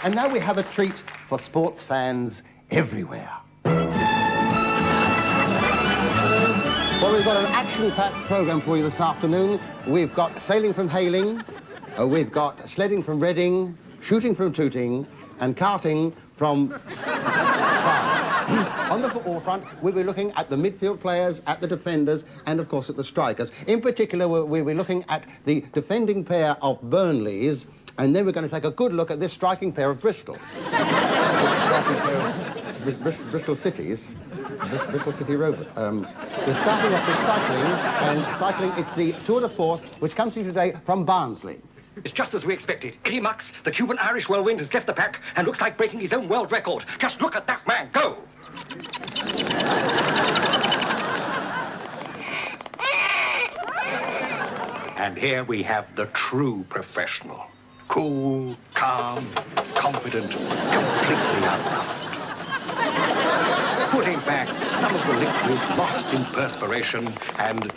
And now we have a treat for sports fans everywhere. Well, we've got an action-packed programme for you this afternoon. We've got sailing from Hayling, we've got sledding from Reading, shooting from Tooting, and karting from Farnham. On the football front, we'll be looking at the midfield players, at the defenders, and, of course, at the strikers. In particular, we'll be looking at the defending pair of Burnleys, and then we're going to take a good look at this striking pair of Bristols. Bristol Cities. Bristol City Rovers. We're starting off with cycling, and cycling, it's the Tour de Force, which comes to you today from Barnsley. It's just as we expected. Eddie Mux, the Cuban-Irish whirlwind, has left the pack and looks like breaking his own world record. Just look at that man go! And here we have the true professional. Cool, calm, confident, completely unloved. Putting back some of the liquid lost in perspiration and,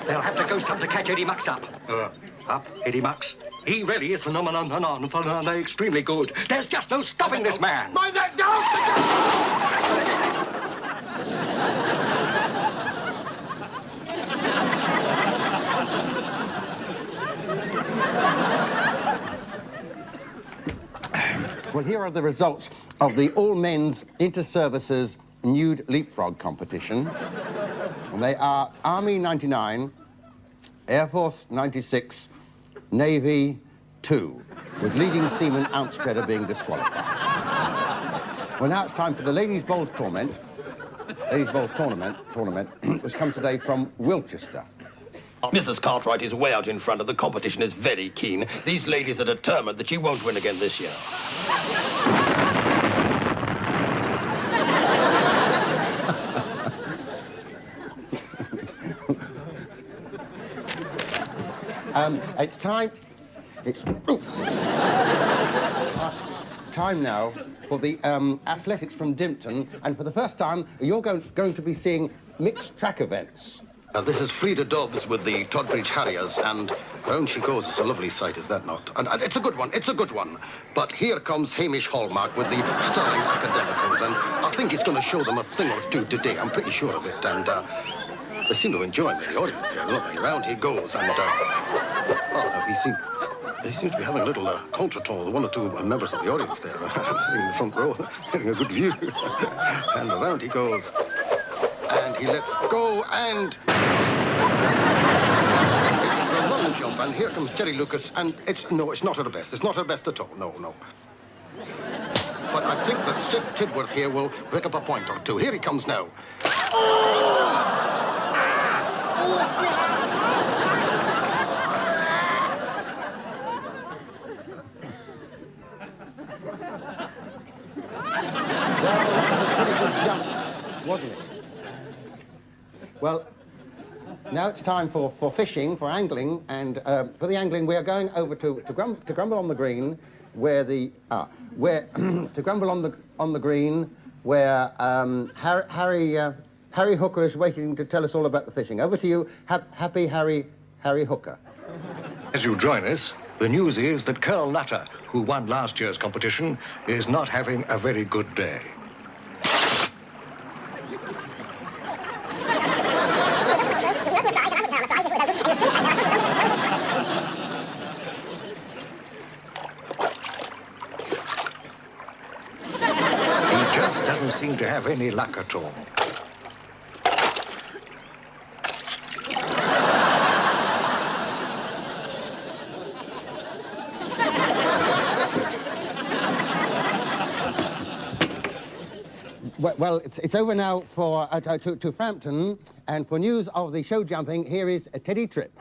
They'll have to go some to catch Eddie Mux up. Up, Eddie Mux? He really is phenomenally extremely good. There's just no stopping this man. Mind that down! Well, here are the results of the all-men's inter-services nude leapfrog competition. And they are Army 99, Air Force 96, Navy 2, with leading seaman Ouncetredder being disqualified. Well, now it's time for the Ladies' Bowls tournament, which comes today from Wilchester. Mrs. Cartwright is way out in front, and the competition is very keen. These ladies are determined that she won't win again this year. It's time now for the athletics from Dimpton, and for the first time, you're going to be seeing mixed track events. This is Frida Dobbs with the Todbridge Harriers, and round she goes. It's a lovely sight, is that not? And it's a good one, it's a good one. But here comes Hamish Hallmark with the Sterling Academicals, and I think he's going to show them a thing or two today. I'm pretty sure of it, and they seem to enjoy him in the audience there, don't they? Round he goes, and they seem to be having a little contretemps with one or two members of the audience there, sitting in the front row, having a good view. And around he goes, and he lets go, and it's the long jump, and here comes Jerry Lucas, and it's not her best. It's not her best at all. No. But I think that Sid Tidworth here will pick up a point or two. Here he comes now. Wasn't it? Well, now it's time for fishing, for angling, and for the angling we are going over to Grumble on the Green, where to Grumble on the Green, where Harry Hooker is waiting to tell us all about the fishing. Over to you, happy Harry Hooker. As you join us, the news is that Colonel Nutter, who won last year's competition, is not having a very good day. Doesn't seem to have any luck at all. Well, it's over now for to Frampton, and for news of the show jumping, here is Teddy Tripp.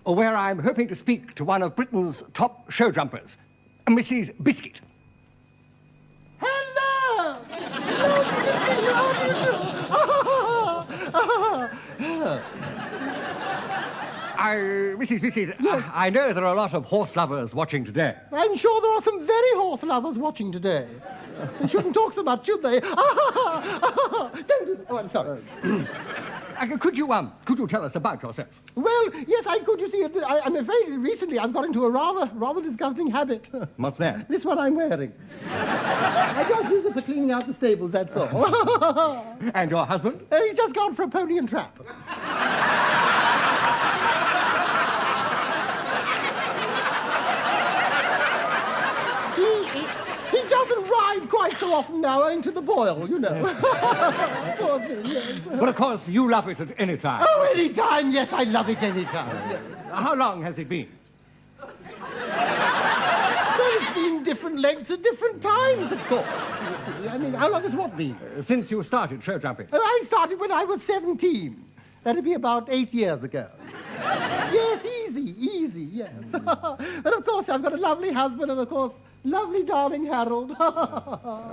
Where I'm hoping to speak to one of Britain's top show jumpers, Mrs. Biscuit. Hello! Hello, Mrs. Bissett, Yes. I know there are a lot of horse lovers watching today. I'm sure there are some very horse lovers watching today. They shouldn't talk so much, should they? Don't do that. Oh, I'm sorry. Could you tell us about yourself? Well, yes, I could. You see, I'm afraid recently I've got into a rather disgusting habit. What's that? This one I'm wearing. I just use it for cleaning out the stables, that's all. And your husband? He's just gone for a pony and trap. He doesn't ride quite so often now, owing to the boil, you know. Poor thing, yes. But of course, you love it at any time. Oh, any time, yes, I love it any time. Yes. How long has it been? Well, it's been different lengths at different times, of course. You see. I mean, how long has what been? Since you started show jumping. Oh, I started when I was 17. That'd be about 8 years ago. Yes, easy, yes. But of course, I've got a lovely husband and, of course, lovely darling Harold.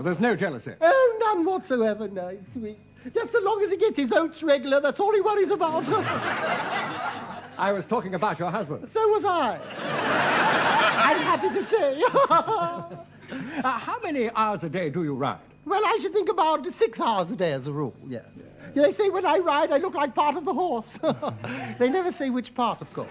There's no jealousy. Oh, none whatsoever, no, it's sweet. Just so long as he gets his oats regular, that's all he worries about. I was talking about your husband. So was I. I'm happy to say. How many hours a day do you ride? Well, I should think about 6 hours a day as a rule, yes. They say when I ride, I look like part of the horse. They never say which part, of course.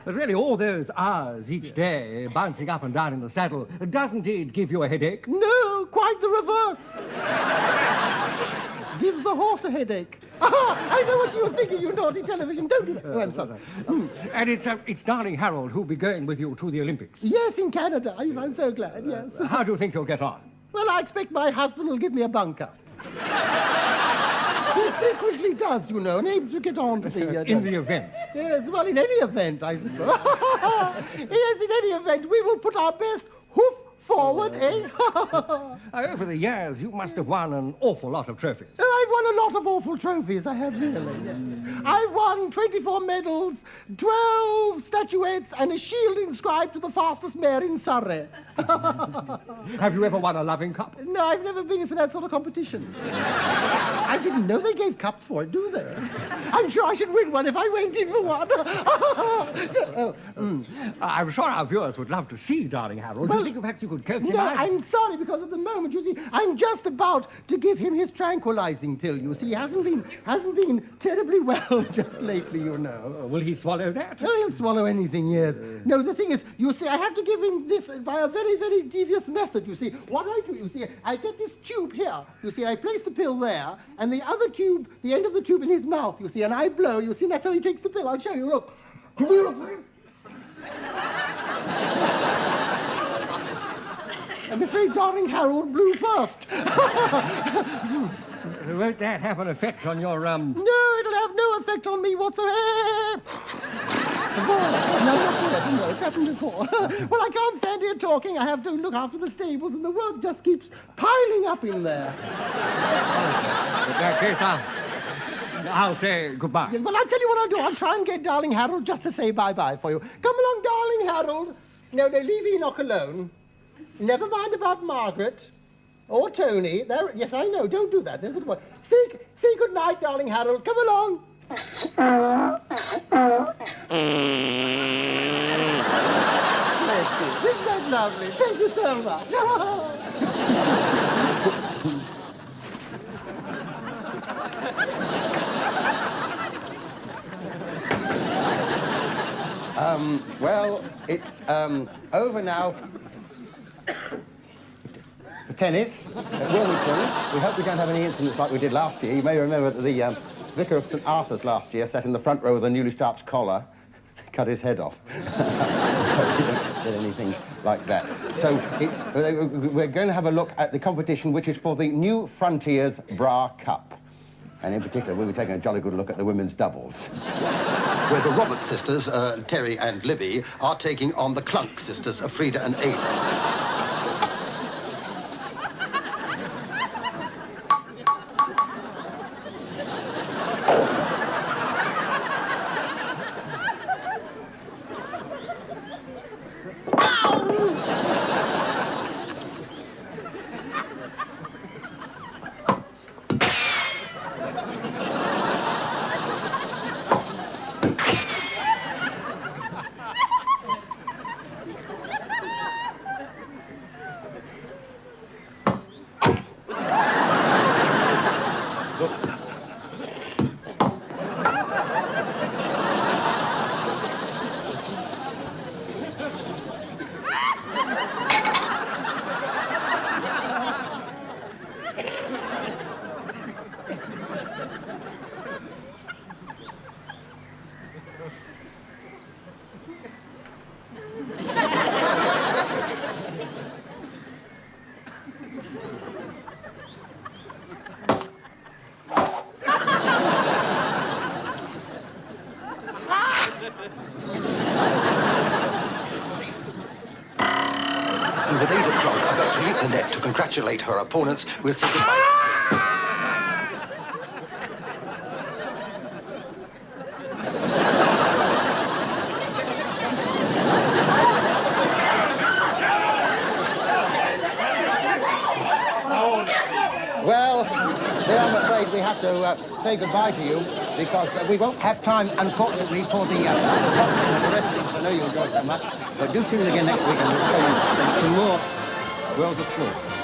But really, all those hours each day bouncing up and down in the saddle doesn't it give you a headache? No, quite the reverse. Gives the horse a headache. I know what you were thinking, you naughty television. Don't do that. Oh, I'm sorry. And it's darling Harold who'll be going with you to the Olympics. Yes, in Canada. Yes, I'm so glad, yes. How do you think you'll get on? Well, I expect my husband will give me a bunker. He frequently does, you know, and able to get on to the... In the events? Yes, well, in any event, I suppose. Yes, in any event, we will put our best hoof forward, eh? Over the years, you must have won an awful lot of trophies. Oh, I've won a lot of awful trophies, I have really, yes. I've won 24 medals, 12 statuettes, and a shield inscribed to the fastest mare in Surrey. Have you ever won a loving cup? No, I've never been in for that sort of competition. I didn't know they gave cups for it, do they? I'm sure I should win one if I went in for one. I'm sure our viewers would love to see darling Harold. Do you think perhaps you could coax him No, out? I'm sorry, because at the moment, you see, I'm just about to give him his tranquilizing pill, you see. He hasn't been terribly well just lately, you know. Will he swallow that? Oh, he'll swallow anything, yes. No, the thing is, you see, I have to give him this by a very, very devious method, you see. What I do, you see, I get this tube here, you see, I place the pill there, and the other tube, the end of the tube in his mouth, you see, and I blow, you see, that's how he takes the pill. I'll show you, look. I'm afraid darling Harold blew first. Won't that have an effect on your, No, it'll have no effect on me whatsoever. No, not yet. No, it's happened before. Well, I can't stand here talking. I have to look after the stables, and the work just keeps piling up in there. in that case, I'll say goodbye. Yes, well, I'll tell you what I'll do. I'll try and get darling Harold just to say bye-bye for you. Come along, darling Harold. No, leave Enoch alone. Never mind about Margaret. Or Tony. There, yes, I know. Don't do that. There's a good one. Say good night, darling Harold. Come along. Isn't that lovely? Thank you so much. Well, it's over now for tennis at Wilmington. We hope we don't have any incidents like we did last year. You may remember that the Vicar of St. Arthur's last year sat in the front row with a newly starched collar, cut his head off. We don't get anything like that. So it's, we're going to have a look at the competition, which is for the New Frontiers Bra Cup. And in particular, we'll be taking a jolly good look at the women's doubles. Where the Roberts sisters, Terry and Libby, are taking on the Clunk sisters, Frida and Ada. the net to congratulate her opponents. We'll say goodbye. Well, there I'm afraid we have to say goodbye to you because we won't have time, unfortunately, for the boxing and the wrestling, which I know you enjoy so much. But do tune in again next week and we'll show you some more Worlds of Sport.